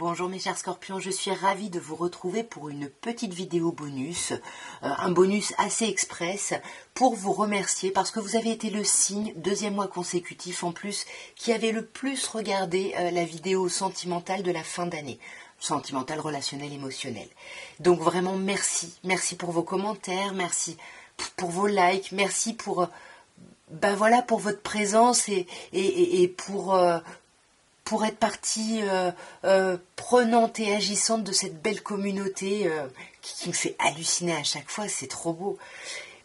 Bonjour mes chers scorpions, je suis ravie de vous retrouver pour une petite vidéo bonus, un bonus assez express pour vous remercier parce que vous avez été le signe, deuxième mois consécutif en plus, qui avait le plus regardé la vidéo sentimentale de la fin d'année. Sentimentale, relationnelle, émotionnelle. Donc vraiment merci, merci pour vos commentaires, merci pour vos likes, merci pour, voilà, pour votre présence et pour être partie prenante et agissante de cette belle communauté qui me fait halluciner à chaque fois, c'est trop beau.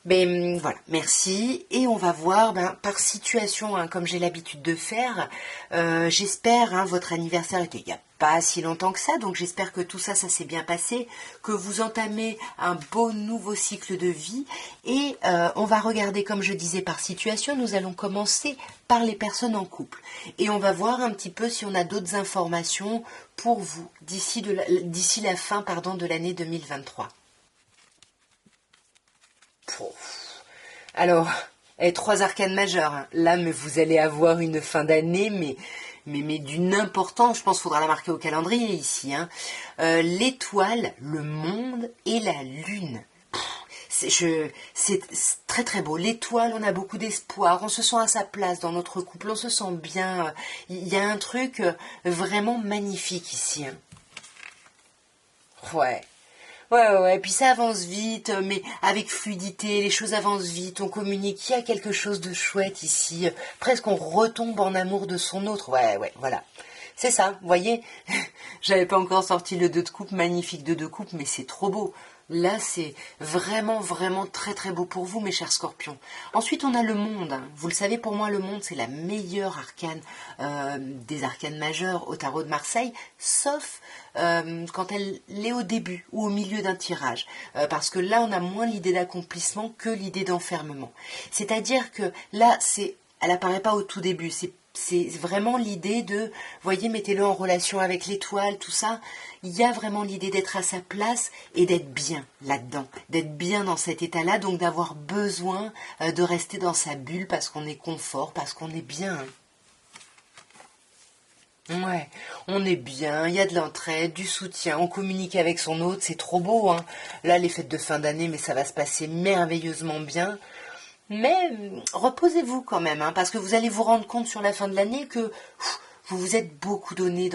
Ben voilà, merci. Et on va voir par situation, comme j'ai l'habitude de faire. J'espère, votre anniversaire était il n'y a pas si longtemps que ça, donc j'espère que tout ça s'est bien passé, que vous entamez un beau nouveau cycle de vie. Et on va regarder, comme je disais, par situation. Nous allons commencer par les personnes en couple. Et on va voir un petit peu si on a d'autres informations pour vous d'ici la fin de l'année 2023. Alors, 3 arcanes majeures. Là, mais vous allez avoir une fin d'année, mais d'une importance. Je pense qu'il faudra la marquer au calendrier ici. L'étoile, le monde et la lune. C'est très très beau. L'étoile, on a beaucoup d'espoir. On se sent à sa place dans notre couple. On se sent bien. Il y a un truc vraiment magnifique ici. Ouais. Ouais, puis ça avance vite, mais avec fluidité, les choses avancent vite, on communique, il y a quelque chose de chouette ici, presque on retombe en amour de son autre, ouais, voilà. C'est ça, vous voyez, j'avais pas encore sorti le 2 de coupe, magnifique 2 de coupe, mais c'est trop beau. Là, c'est vraiment, vraiment très, très beau pour vous, mes chers scorpions. Ensuite, on a le monde. Vous le savez, pour moi, le monde, c'est la meilleure arcane des arcanes majeures au tarot de Marseille, sauf quand elle est au début ou au milieu d'un tirage. Parce que là, on a moins l'idée d'accomplissement que l'idée d'enfermement. C'est-à-dire que là, elle apparaît pas au tout début, c'est vraiment l'idée de, voyez, mettez-le en relation avec l'étoile, tout ça. Il y a vraiment l'idée d'être à sa place et d'être bien là-dedans, d'être bien dans cet état-là, donc d'avoir besoin de rester dans sa bulle parce qu'on est confort, parce qu'on est bien. Ouais, on est bien, il y a de l'entraide, du soutien, on communique avec son autre, c'est trop beau. Là, les fêtes de fin d'année, mais ça va se passer merveilleusement bien. Mais reposez-vous quand même, parce que vous allez vous rendre compte sur la fin de l'année que vous vous êtes beaucoup donné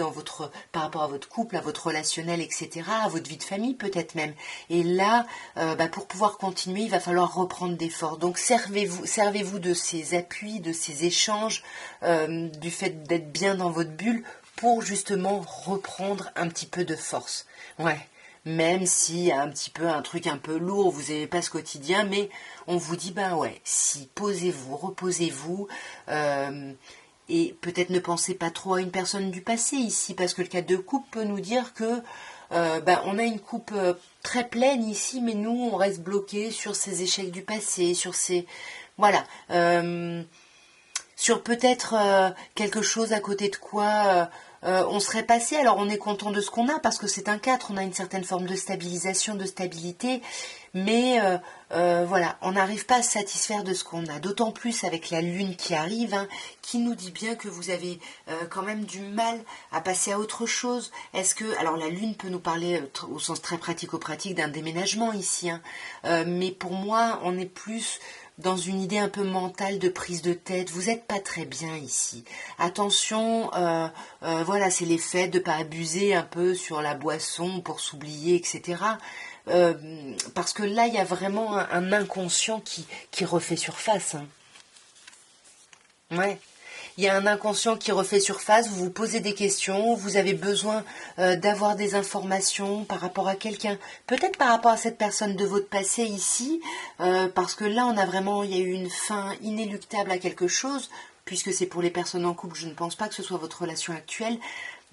par rapport à votre couple, à votre relationnel, etc., à votre vie de famille peut-être même. Et là, pour pouvoir continuer, il va falloir reprendre des forces. Donc servez-vous de ces appuis, de ces échanges, du fait d'être bien dans votre bulle pour justement reprendre un petit peu de force. Ouais. Même s'il y a un petit peu un truc un peu lourd, vous n'aimez pas ce quotidien, mais on vous dit, si, posez-vous, reposez-vous, et peut-être ne pensez pas trop à une personne du passé ici, parce que le 4 de coupe peut nous dire que on a une coupe très pleine ici, mais nous, on reste bloqué sur ces échecs du passé, sur ces... Voilà. Sur peut-être quelque chose à côté de quoi on serait passé. Alors on est content de ce qu'on a parce que c'est un 4, on a une certaine forme de stabilisation, de stabilité, mais voilà, on n'arrive pas à se satisfaire de ce qu'on a, d'autant plus avec la lune qui arrive, qui nous dit bien que vous avez quand même du mal à passer à autre chose. Est-ce que, alors la lune peut nous parler au sens très pratico-pratique d'un déménagement ici, mais pour moi on est plus dans une idée un peu mentale de prise de tête. Vous n'êtes pas très bien ici. Attention, voilà, c'est les fêtes, de ne pas abuser un peu sur la boisson pour s'oublier, etc. Parce que là, il y a vraiment un inconscient qui refait surface. Ouais. Il y a un inconscient qui refait surface, vous vous posez des questions, vous avez besoin d'avoir des informations par rapport à quelqu'un, peut-être par rapport à cette personne de votre passé ici, parce que là il y a eu une fin inéluctable à quelque chose, puisque c'est pour les personnes en couple, je ne pense pas que ce soit votre relation actuelle,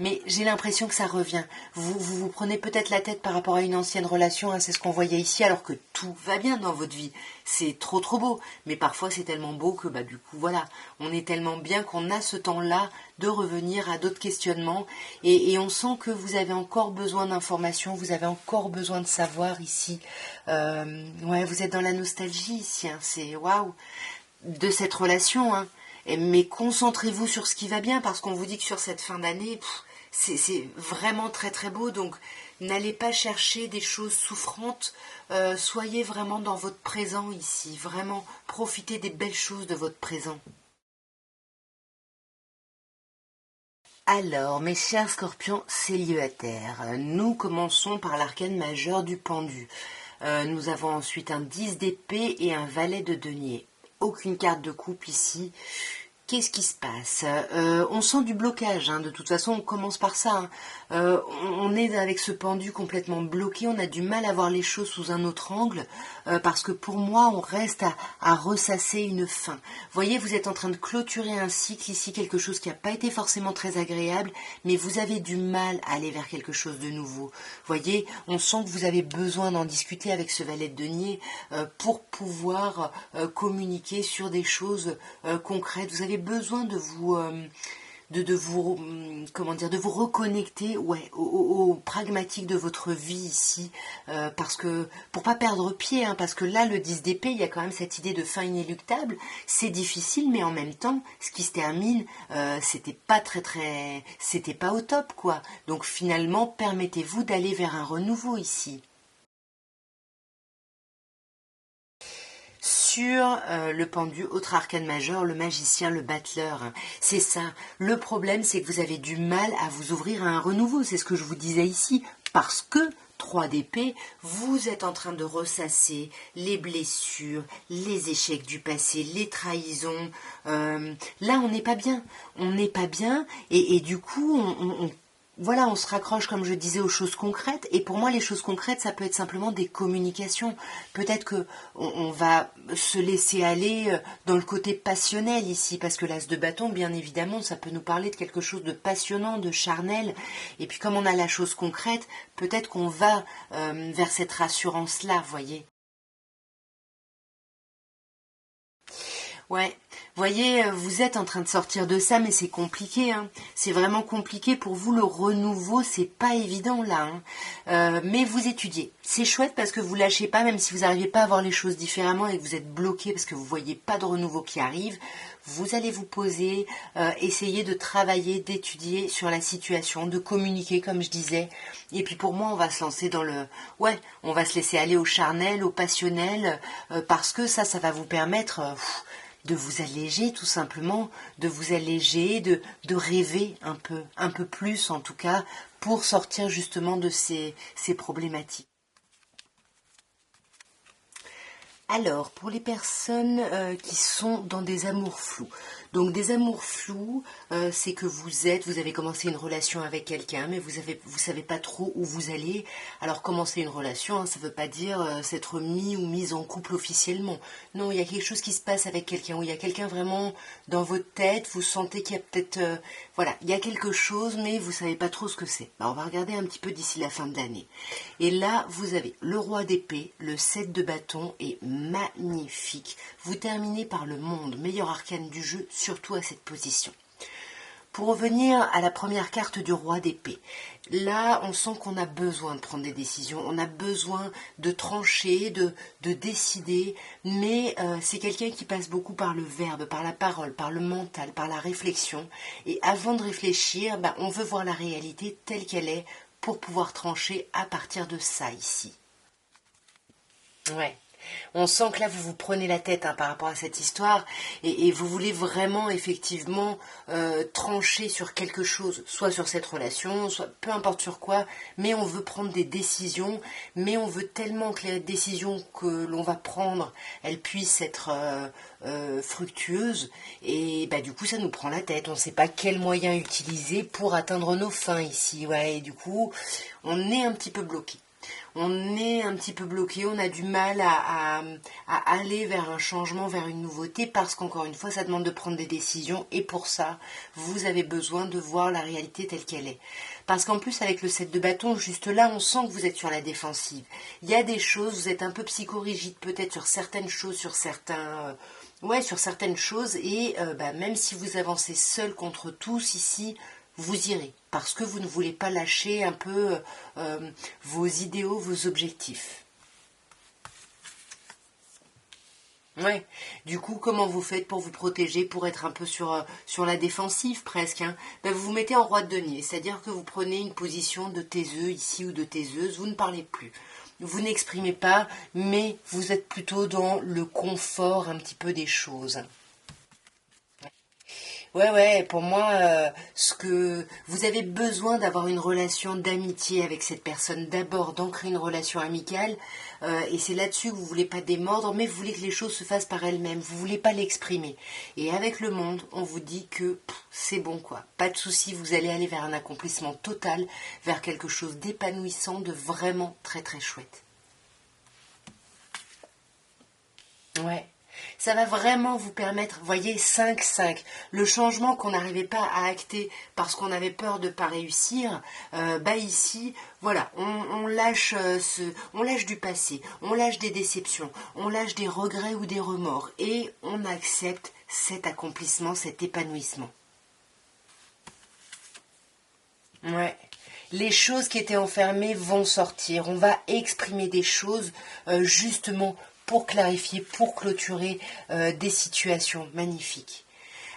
mais j'ai l'impression que ça revient. Vous prenez peut-être la tête par rapport à une ancienne relation, c'est ce qu'on voyait ici, alors que tout va bien dans votre vie. C'est trop trop beau, mais parfois c'est tellement beau que du coup voilà, on est tellement bien qu'on a ce temps-là de revenir à d'autres questionnements et on sent que vous avez encore besoin d'informations, vous avez encore besoin de savoir ici. Ouais, vous êtes dans la nostalgie ici, c'est waouh de cette relation, mais concentrez-vous sur ce qui va bien parce qu'on vous dit que sur cette fin d'année, c'est vraiment très très beau, donc n'allez pas chercher des choses souffrantes, soyez vraiment dans votre présent ici, vraiment profitez des belles choses de votre présent. Alors, mes chers scorpions célibataires, nous commençons par l'arcane majeur du pendu. Nous avons ensuite un 10 d'épée et un valet de denier. Aucune carte de couple ici. Qu'est-ce qui se passe? On sent du blocage, hein. De toute façon, on commence par ça, hein. On est avec ce pendu complètement bloqué, on a du mal à voir les choses sous un autre angle, parce que pour moi, on reste à ressasser une fin. Vous voyez, vous êtes en train de clôturer un cycle ici, quelque chose qui n'a pas été forcément très agréable, mais vous avez du mal à aller vers quelque chose de nouveau. Vous voyez, on sent que vous avez besoin d'en discuter avec ce valet de denier pour pouvoir communiquer sur des choses concrètes. Vous avez besoin de vous comment dire, de vous reconnecter, ouais, au pragmatique de votre vie ici, parce que pour pas perdre pied, hein, parce que là le 10 d'épée, il y a quand même cette idée de fin inéluctable. C'est difficile, mais en même temps, ce qui se termine, c'était pas au top, quoi. Donc finalement, permettez-vous d'aller vers un renouveau ici. Sur le pendu, autre arcane majeur, le magicien, le battleur. C'est ça. Le problème, c'est que vous avez du mal à vous ouvrir à un renouveau. C'est ce que je vous disais ici. Parce que 3 d'épée, vous êtes en train de ressasser les blessures, les échecs du passé, les trahisons. Là, on n'est pas bien. On n'est pas bien. Et du coup, voilà, on se raccroche, comme je disais, aux choses concrètes. Et pour moi, les choses concrètes, ça peut être simplement des communications. Peut-être que on va se laisser aller dans le côté passionnel ici, parce que l'as de bâton, bien évidemment, ça peut nous parler de quelque chose de passionnant, de charnel. Et puis, comme on a la chose concrète, peut-être qu'on va vers cette rassurance-là, voyez. Ouais, voyez, vous êtes en train de sortir de ça, mais c'est compliqué, hein. C'est vraiment compliqué pour vous. Le renouveau, c'est pas évident là, hein. Mais vous étudiez. C'est chouette parce que vous lâchez pas, même si vous n'arrivez pas à voir les choses différemment et que vous êtes bloqué parce que vous voyez pas de renouveau qui arrive. Vous allez vous poser, essayer de travailler, d'étudier sur la situation, de communiquer, comme je disais. Et puis pour moi, on va se lancer dans le, ouais, on va se laisser aller au charnel, au passionnel, parce que ça va vous permettre de vous alléger tout simplement, de vous alléger, de rêver un peu plus en tout cas, pour sortir justement de ces problématiques. Alors, pour les personnes qui sont dans des amours flous, donc des amours flous, c'est que vous avez commencé une relation avec quelqu'un, mais vous savez pas trop où vous allez. Alors commencer une relation, hein, ça veut pas dire s'être mis ou mise en couple officiellement. Non, il y a quelque chose qui se passe avec quelqu'un, où il y a quelqu'un vraiment dans votre tête, vous sentez qu'il y a peut-être, voilà, il y a quelque chose, mais vous savez pas trop ce que c'est. On va regarder un petit peu d'ici la fin de l'année. Et là, vous avez le roi d'épée, le 7 de bâton est magnifique. Vous terminez par le monde, meilleur arcane du jeu, surtout à cette position. Pour revenir à la première carte du roi d'épée, là on sent qu'on a besoin de prendre des décisions, on a besoin de trancher, de décider, mais c'est quelqu'un qui passe beaucoup par le verbe, par la parole, par le mental, par la réflexion. Et avant de réfléchir, on veut voir la réalité telle qu'elle est pour pouvoir trancher à partir de ça ici. Ouais. On sent que là, vous vous prenez la tête, hein, par rapport à cette histoire et vous voulez vraiment, effectivement, trancher sur quelque chose, soit sur cette relation, soit peu importe sur quoi, mais on veut prendre des décisions, mais on veut tellement que les décisions que l'on va prendre, elles puissent être fructueuses et du coup, ça nous prend la tête. On ne sait pas quels moyens utiliser pour atteindre nos fins ici. Ouais, et du coup, on est un petit peu bloqué. On est un petit peu bloqué, on a du mal à aller vers un changement, vers une nouveauté, parce qu'encore une fois, ça demande de prendre des décisions, et pour ça, vous avez besoin de voir la réalité telle qu'elle est. Parce qu'en plus, avec le 7 de bâton, juste là, on sent que vous êtes sur la défensive. Il y a des choses, vous êtes un peu psychorigide peut-être sur certaines choses, sur certains... ouais, sur certaines choses, et même si vous avancez seul contre tous ici, vous irez, parce que vous ne voulez pas lâcher un peu vos idéaux, vos objectifs. Ouais. Du coup, comment vous faites pour vous protéger, pour être un peu sur la défensive presque, hein? Ben, vous vous mettez en roi de denier, c'est-à-dire que vous prenez une position de taiseux ici ou de taiseuse, vous ne parlez plus. Vous n'exprimez pas, mais vous êtes plutôt dans le confort un petit peu des choses. Ouais, ouais, pour moi, ce que vous avez besoin d'avoir une relation d'amitié avec cette personne, d'abord d'ancrer une relation amicale, et c'est là-dessus que vous voulez pas démordre, mais vous voulez que les choses se fassent par elles-mêmes, vous voulez pas l'exprimer. Et avec le monde, on vous dit que c'est bon quoi, pas de souci, vous allez aller vers un accomplissement total, vers quelque chose d'épanouissant, de vraiment très très chouette. Ouais. Ça va vraiment vous permettre, voyez, 5-5. Le changement qu'on n'arrivait pas à acter parce qu'on avait peur de ne pas réussir, bah ici, voilà, on lâche on lâche du passé, on lâche des déceptions, on lâche des regrets ou des remords et on accepte cet accomplissement, cet épanouissement. Ouais. Les choses qui étaient enfermées vont sortir. On va exprimer des choses justement pour clarifier, pour clôturer des situations magnifiques.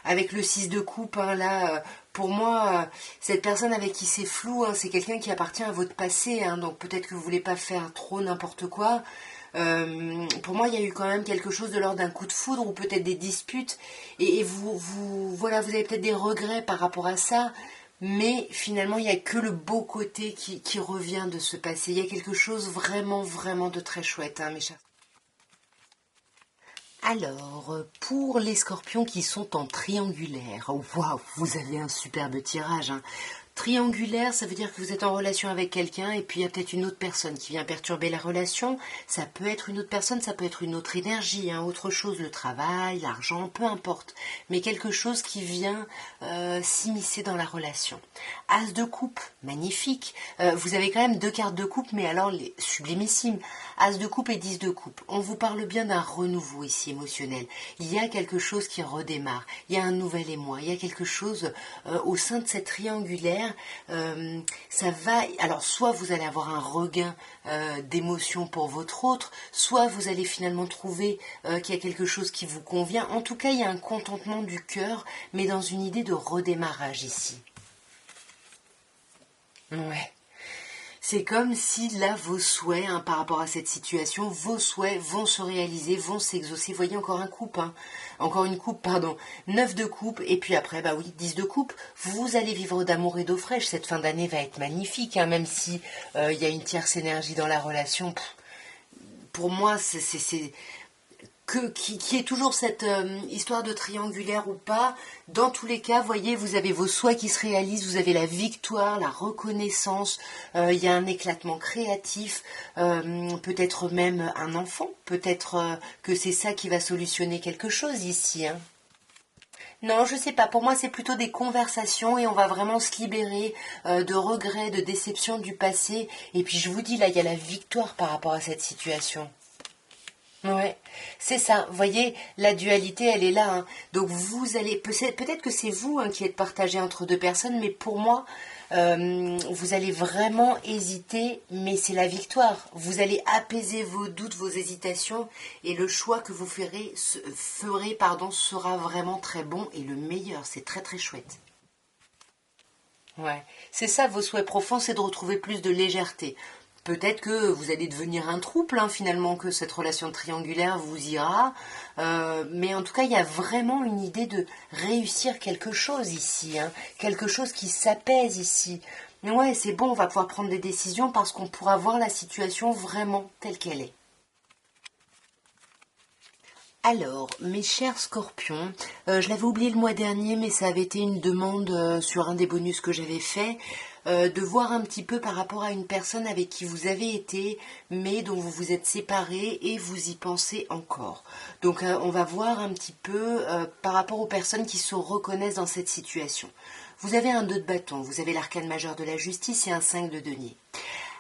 Avec le 6 de coupe, hein, là, pour moi, cette personne avec qui c'est flou, hein, c'est quelqu'un qui appartient à votre passé. Hein, donc peut-être que vous voulez pas faire trop n'importe quoi. Pour moi, il y a eu quand même quelque chose de l'ordre d'un coup de foudre ou peut-être des disputes. Et voilà, vous avez peut-être des regrets par rapport à ça. Mais finalement, il n'y a que le beau côté qui revient de ce passé. Il y a quelque chose vraiment, vraiment de très chouette, hein, mes chers. Alors, pour les scorpions qui sont en triangulaire, waouh, vous avez un superbe tirage, hein. Triangulaire, ça veut dire que vous êtes en relation avec quelqu'un et puis il y a peut-être une autre personne qui vient perturber la relation. Ça peut être une autre personne, ça peut être une autre énergie, hein, autre chose, le travail, l'argent, peu importe. Mais quelque chose qui vient s'immiscer dans la relation. As de coupe, magnifique. Vous avez quand même deux cartes de coupe, mais alors les sublimissimes. As de coupe et 10 de coupe. On vous parle bien d'un renouveau ici émotionnel. Il y a quelque chose qui redémarre. Il y a un nouvel émoi. Il y a quelque chose au sein de cette triangulaire. Ça va. Alors soit vous allez avoir un regain d'émotion pour votre autre, soit vous allez finalement trouver qu'il y a quelque chose qui vous convient. En tout cas, il y a un contentement du cœur, mais dans une idée de redémarrage ici. Ouais. C'est comme si là, vos souhaits, hein, par rapport à cette situation, vos souhaits vont se réaliser, vont s'exaucer. Voyez encore un coupe, hein. Encore une coupe, pardon. 9 de coupe, et puis après, bah oui, 10 de coupe. Vous allez vivre d'amour et d'eau fraîche. Cette fin d'année va être magnifique, hein, même si il y a une tierce énergie dans la relation. Pour moi, qui est toujours cette histoire de triangulaire ou pas, dans tous les cas, voyez, vous avez vos souhaits qui se réalisent, vous avez la victoire, la reconnaissance, il y a un éclatement créatif, peut-être même un enfant, peut-être que c'est ça qui va solutionner quelque chose ici, hein. Non, je sais pas. Pour moi, c'est plutôt des conversations et on va vraiment se libérer de regrets, de déceptions du passé. Et puis, je vous dis, là, il y a la victoire par rapport à cette situation. Ouais, c'est ça. Vous voyez, la dualité, elle est là, hein. Donc vous allez, peut-être que c'est vous hein, qui êtes partagé entre deux personnes, mais pour moi, vous allez vraiment hésiter, mais c'est la victoire. Vous allez apaiser vos doutes, vos hésitations, et le choix que vous ferez, pardon, sera vraiment très bon et le meilleur. C'est très très chouette. Ouais, c'est ça vos souhaits profonds, c'est de retrouver plus de légèreté. Peut-être que vous allez devenir un trouble, hein, finalement, que cette relation triangulaire vous ira. Mais en tout cas, il y a vraiment une idée de réussir quelque chose ici, hein, quelque chose qui s'apaise ici. Mais ouais, c'est bon, on va pouvoir prendre des décisions parce qu'on pourra voir la situation vraiment telle qu'elle est. Alors, mes chers scorpions, je l'avais oublié le mois dernier, mais ça avait été une demande sur un des bonus que j'avais fait, de voir un petit peu par rapport à une personne avec qui vous avez été, mais dont vous vous êtes séparés et vous y pensez encore. Donc, on va voir un petit peu par rapport aux personnes qui se reconnaissent dans cette situation. Vous avez un 2 de bâton, vous avez l'arcane majeur de la justice et un 5 de denier.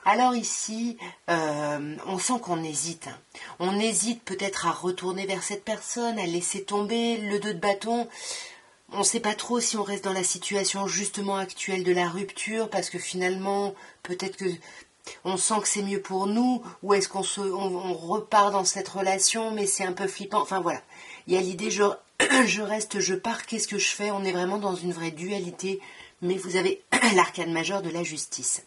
Alors ici, on sent qu'on hésite, hein. On hésite peut-être à retourner vers cette personne, à laisser tomber le 2 de bâton. On ne sait pas trop si on reste dans la situation justement actuelle de la rupture, parce que finalement, peut-être que On sent que c'est mieux pour nous, ou est-ce on repart dans cette relation, mais c'est un peu flippant. Enfin voilà, il y a l'idée, je reste, je pars, qu'est-ce que je fais? On est vraiment dans une vraie dualité, mais vous avez l'arcane majeur de la justice.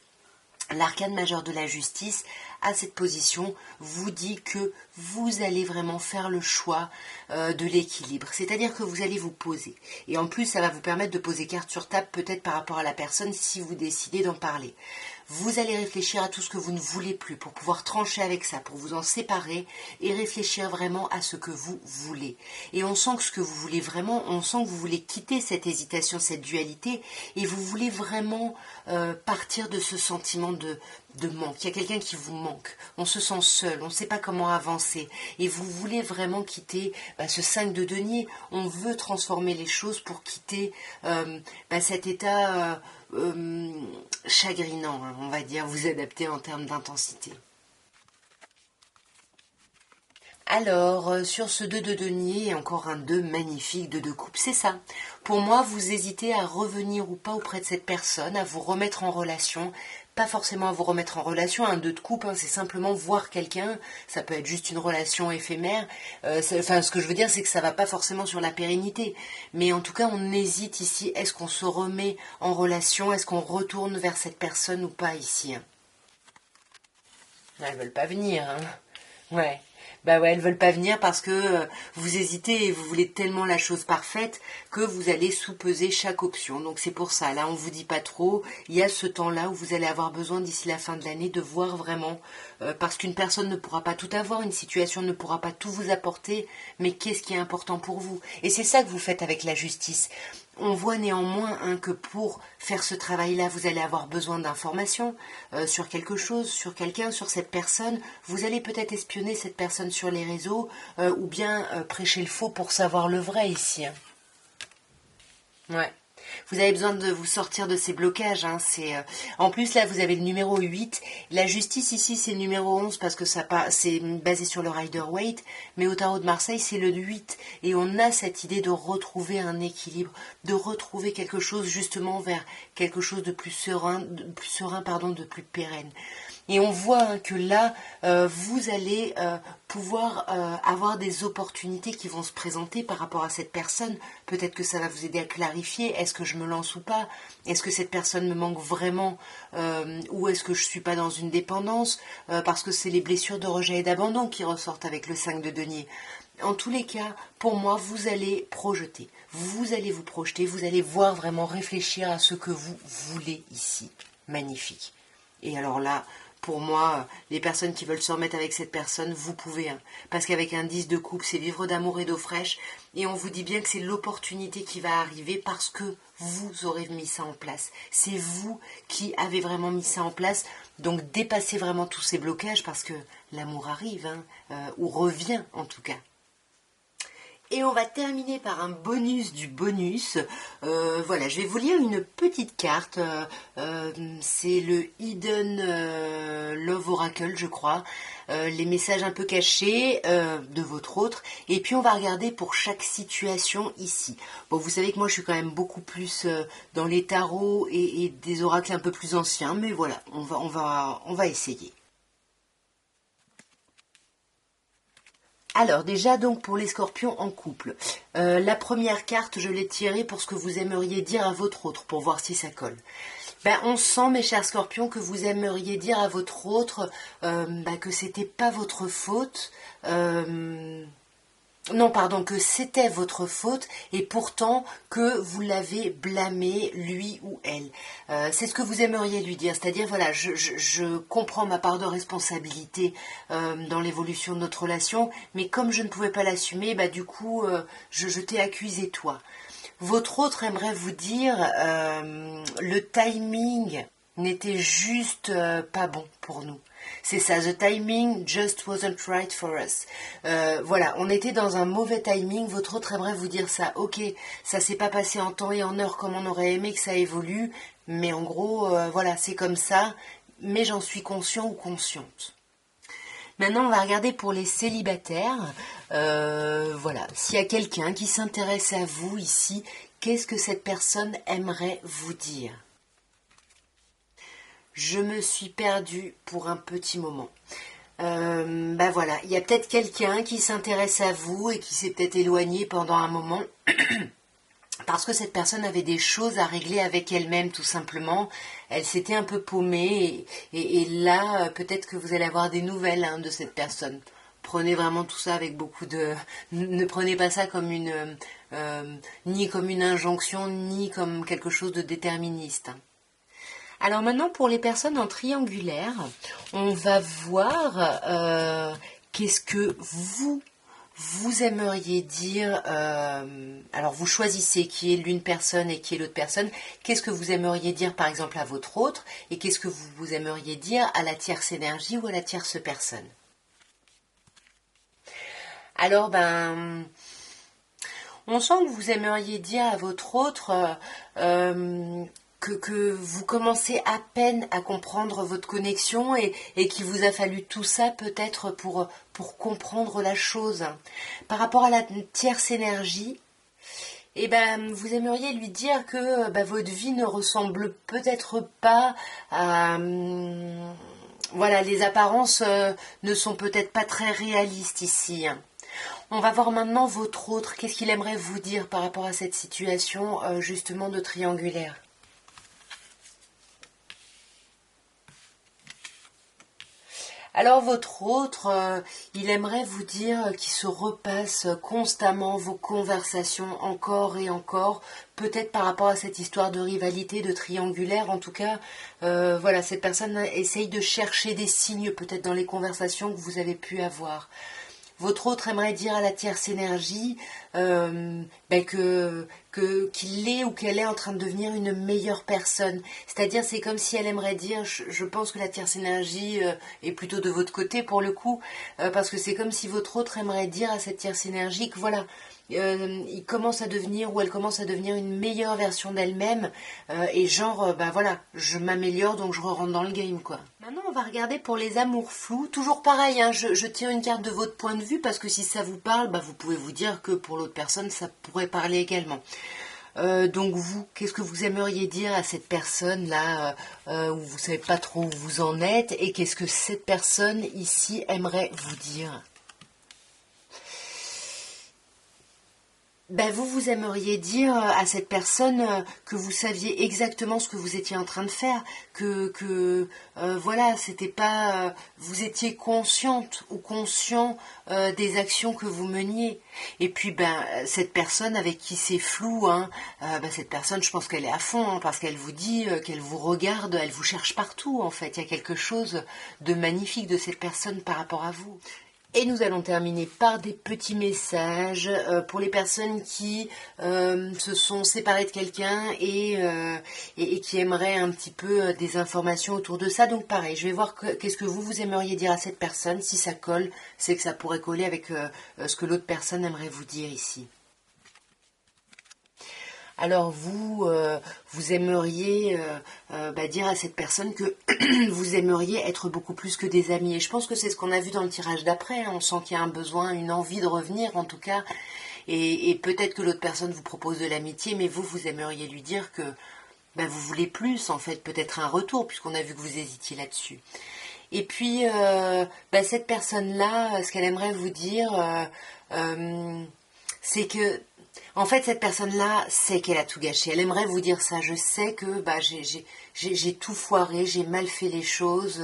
L'arcane majeur de la justice, à cette position, vous dit que vous allez vraiment faire le choix de l'équilibre. C'est-à-dire que vous allez vous poser. Et en plus, ça va vous permettre de poser carte sur table, peut-être par rapport à la personne, si vous décidez d'en parler. Vous allez réfléchir à tout ce que vous ne voulez plus pour pouvoir trancher avec ça, pour vous en séparer et réfléchir vraiment à ce que vous voulez. Et on sent que ce que vous voulez vraiment, on sent que vous voulez quitter cette hésitation, cette dualité, et vous voulez vraiment partir de ce sentiment de manque. Il y a quelqu'un qui vous manque. On se sent seul, on ne sait pas comment avancer. Et vous voulez vraiment quitter ce 5 de denier. On veut transformer les choses pour quitter cet état chagrinant, hein, on va dire, vous adapter en termes d'intensité. Alors, sur ce 2 de denier, encore un 2 magnifique, 2 de coupe, c'est ça. Pour moi, vous hésitez à revenir ou pas auprès de cette personne, à vous remettre en relation, pas forcément à vous remettre en relation, un 2 de coupe, hein, c'est simplement voir quelqu'un, ça peut être juste une relation éphémère, ce que je veux dire, c'est que ça va pas forcément sur la pérennité, mais en tout cas, on hésite ici, est-ce qu'on se remet en relation, est-ce qu'on retourne vers cette personne ou pas ici, hein. Elles veulent pas venir, hein. Ouais. Bah ouais, elles veulent pas venir parce que vous hésitez et vous voulez tellement la chose parfaite que vous allez sous-peser chaque option. Donc c'est pour ça, là on vous dit pas trop, il y a ce temps-là où vous allez avoir besoin d'ici la fin de l'année de voir vraiment, parce qu'une personne ne pourra pas tout avoir, une situation ne pourra pas tout vous apporter, mais qu'est-ce qui est important pour vous? Et c'est ça que vous faites avec la justice. On voit néanmoins que pour faire ce travail-là, vous allez avoir besoin d'informations sur quelque chose, sur quelqu'un, sur cette personne. Vous allez peut-être espionner cette personne sur les réseaux ou bien prêcher le faux pour savoir le vrai ici, hein. Ouais. Vous avez besoin de vous sortir de ces blocages, hein. En plus, là, vous avez le numéro 8. La justice, ici, c'est le numéro 11 parce que c'est basé sur le Rider-Waite. Mais au tarot de Marseille, c'est le 8. Et on a cette idée de retrouver un équilibre, de retrouver quelque chose justement vers quelque chose de plus serein, de plus pérenne. Et on voit que là, vous allez pouvoir avoir des opportunités qui vont se présenter par rapport à cette personne. Peut-être que ça va vous aider à clarifier, est-ce que je me lance ou pas? Est-ce que cette personne me manque vraiment ou est-ce que je ne suis pas dans une dépendance parce que c'est les blessures de rejet et d'abandon qui ressortent avec le 5 de denier. En tous les cas, pour moi, vous allez projeter, vous allez vous projeter, vous allez voir vraiment réfléchir à ce que vous voulez ici. Magnifique. Et alors là, pour moi, les personnes qui veulent se remettre avec cette personne, vous pouvez. Hein, parce qu'avec un 10 de coupe, c'est vivre d'amour et d'eau fraîche. Et on vous dit bien que c'est l'opportunité qui va arriver parce que vous aurez mis ça en place. C'est vous qui avez vraiment mis ça en place. Donc dépassez vraiment tous ces blocages parce que l'amour arrive, hein, ou revient en tout cas. Et on va terminer par un bonus du bonus. Voilà, je vais vous lire une petite carte. C'est le Hidden Love Oracle, je crois. Les messages un peu cachés de votre autre. Et puis on va regarder pour chaque situation ici. Bon, vous savez que moi je suis quand même beaucoup plus dans les tarots et des oracles un peu plus anciens. Mais voilà, on va essayer. Alors déjà donc pour les scorpions en couple, la première carte je l'ai tirée pour ce que vous aimeriez dire à votre autre, pour voir si ça colle. On sent mes chers scorpions que vous aimeriez dire à votre autre que c'était pas votre faute, non, pardon, que c'était votre faute et pourtant que vous l'avez blâmé, lui ou elle. C'est ce que vous aimeriez lui dire, c'est-à-dire, voilà, je comprends ma part de responsabilité dans l'évolution de notre relation, mais comme je ne pouvais pas l'assumer, du coup, je t'ai accusé toi. Votre autre aimerait vous dire, le timing n'était juste pas bon pour nous. C'est ça, the timing just wasn't right for us. Voilà, on était dans un mauvais timing, votre autre aimerait vous dire ça. Ok, ça s'est pas passé en temps et en heure comme on aurait aimé que ça évolue, mais en gros, voilà, c'est comme ça, mais j'en suis conscient ou consciente. Maintenant, on va regarder pour les célibataires. Voilà, s'il y a quelqu'un qui s'intéresse à vous ici, qu'est-ce que cette personne aimerait vous dire ? je me suis perdue pour un petit moment. Ben voilà, il y a peut-être quelqu'un qui s'intéresse à vous et qui s'est peut-être éloigné pendant un moment parce que cette personne avait des choses à régler avec elle-même tout simplement. Elle s'était un peu paumée et là peut-être que vous allez avoir des nouvelles de cette personne. Prenez vraiment tout ça avec beaucoup de... Ne prenez pas ça comme ni comme une injonction, ni comme quelque chose de déterministe. Alors maintenant, pour les personnes en triangulaire, on va voir qu'est-ce que vous aimeriez dire. Alors vous choisissez qui est l'une personne et qui est l'autre personne. Qu'est-ce que vous aimeriez dire par exemple à votre autre et qu'est-ce que vous aimeriez dire à la tierce énergie ou à la tierce personne. Alors, on sent que vous aimeriez dire à votre autre que vous commencez à peine à comprendre votre connexion et qu'il vous a fallu tout ça peut-être pour comprendre la chose. Par rapport à la tierce énergie, vous aimeriez lui dire que votre vie ne ressemble peut-être pas à... voilà, les apparences ne sont peut-être pas très réalistes ici. On va voir maintenant votre autre. Qu'est-ce qu'il aimerait vous dire par rapport à cette situation justement de triangulaire? Alors votre autre, il aimerait vous dire qu'il se repasse constamment vos conversations encore et encore, peut-être par rapport à cette histoire de rivalité, de triangulaire. En tout cas, voilà, cette personne essaye de chercher des signes peut-être dans les conversations que vous avez pu avoir. Votre autre aimerait dire à la tierce énergie qu'il est ou qu'elle est en train de devenir une meilleure personne. C'est-à-dire, c'est comme si elle aimerait dire, je pense que la tierce énergie est plutôt de votre côté pour le coup, parce que c'est comme si votre autre aimerait dire à cette tierce énergie que voilà, il commence à devenir ou elle commence à devenir une meilleure version d'elle-même et genre voilà, je m'améliore donc je rentre dans le game quoi. Maintenant on va regarder pour les amours flous, toujours pareil, je tire une carte de votre point de vue parce que si ça vous parle, vous pouvez vous dire que pour l'autre personne ça pourrait parler également. Donc vous, qu'est-ce que vous aimeriez dire à cette personne-là où vous ne savez pas trop où vous en êtes et qu'est-ce que cette personne ici aimerait vous dire? Vous aimeriez dire à cette personne que vous saviez exactement ce que vous étiez en train de faire, que voilà, c'était pas, vous étiez consciente ou conscient des actions que vous meniez. Et puis cette personne avec qui c'est flou, cette personne, je pense qu'elle est à fond parce qu'elle vous dit qu'elle vous regarde, elle vous cherche partout en fait. Il y a quelque chose de magnifique de cette personne par rapport à vous. Et nous allons terminer par des petits messages pour les personnes qui se sont séparées de quelqu'un et qui aimeraient un petit peu des informations autour de ça. Donc pareil, je vais voir qu'est-ce que vous aimeriez dire à cette personne. Si ça colle, c'est que ça pourrait coller avec ce que l'autre personne aimerait vous dire ici. Alors vous aimeriez dire à cette personne que vous aimeriez être beaucoup plus que des amis. Et je pense que c'est ce qu'on a vu dans le tirage d'après. On sent qu'il y a un besoin, une envie de revenir en tout cas. Et peut-être que l'autre personne vous propose de l'amitié, mais vous aimeriez lui dire que vous voulez plus, en fait, peut-être un retour, puisqu'on a vu que vous hésitiez là-dessus. Et puis, cette personne-là, ce qu'elle aimerait vous dire, c'est que en fait, cette personne-là sait qu'elle a tout gâché. Elle aimerait vous dire ça. Je sais que j'ai tout foiré, j'ai mal fait les choses.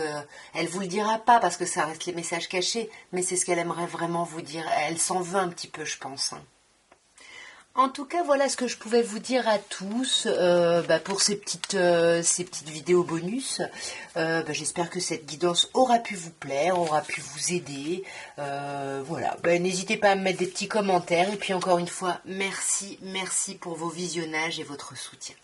Elle vous le dira pas parce que ça reste les messages cachés, mais c'est ce qu'elle aimerait vraiment vous dire. Elle s'en veut un petit peu, je pense. En tout cas, voilà ce que je pouvais vous dire à tous pour ces petites vidéos bonus. J'espère que cette guidance aura pu vous plaire, aura pu vous aider. Voilà, n'hésitez pas à me mettre des petits commentaires. Et puis encore une fois, merci pour vos visionnages et votre soutien.